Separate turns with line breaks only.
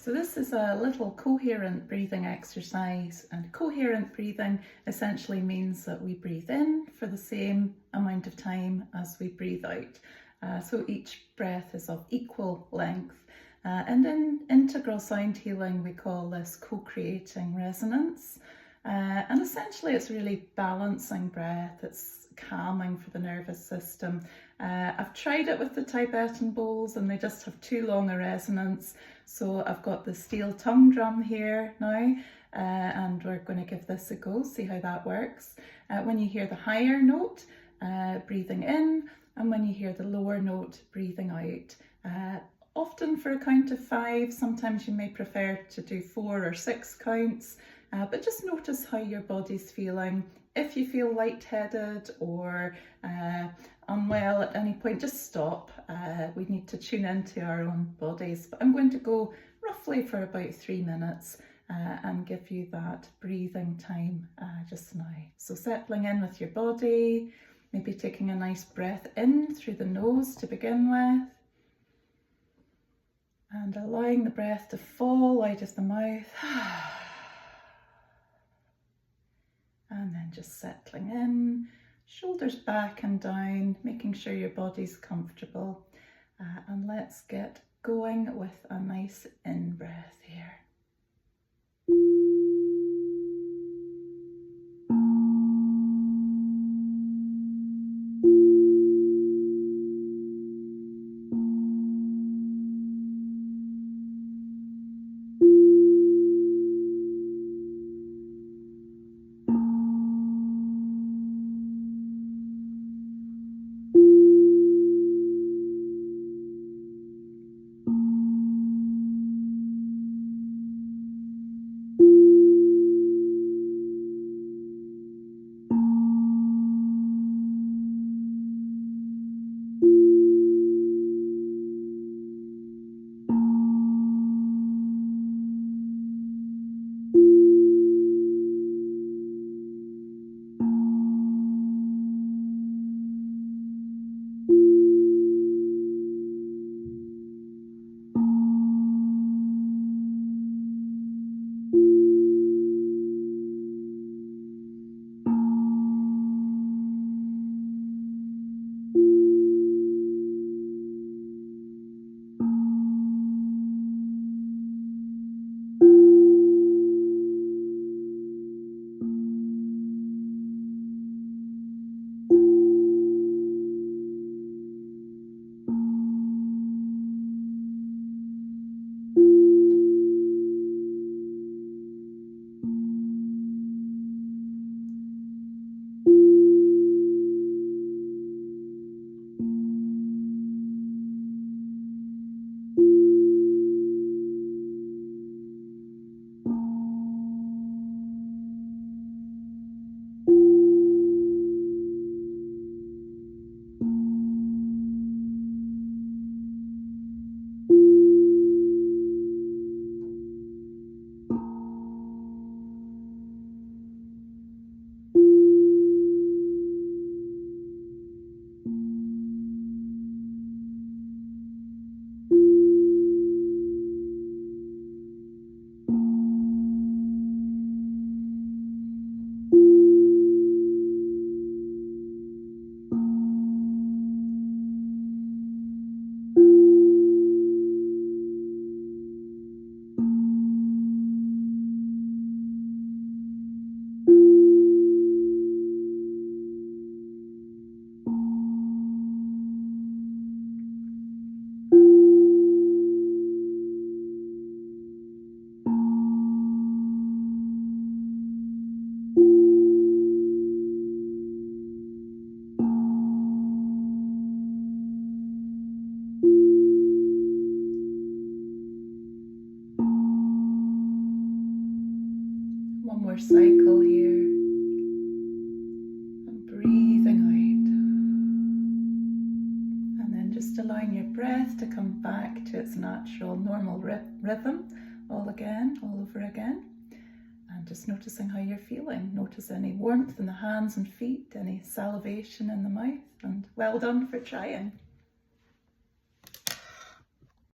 So this is a little coherent breathing exercise, and coherent breathing essentially means that we breathe in for the same amount of time as we breathe out. So each breath is of equal length. And in integral sound healing, we call this co-creating resonance. And essentially it's really balancing breath, it's calming for the nervous system. I've tried it with the Tibetan bowls and they just have too long a resonance. So I've got the steel tongue drum here now, and we're going to give this a go, see how that works. When you hear the higher note, breathing in, and when you hear the lower note, breathing out. Often for a count of 5, sometimes you may prefer to do 4 or 6 counts, but just notice how your body's feeling. If you feel lightheaded or unwell at any point, just stop. We need to tune into our own bodies. But I'm going to go roughly for about 3 minutes and give you that breathing time just now. So settling in with your body, maybe taking a nice breath in through the nose to begin with. And allowing the breath to fall out of the mouth. And then just settling in, shoulders back and down, making sure your body's comfortable. And let's get going with a nice in-breath here. One more cycle here. And breathing out. And then just allowing your breath to come back to its natural, normal rhythm all over again. And just noticing how you're feeling. Notice any warmth in the hands and feet, any salivation in the mouth, and well done for trying.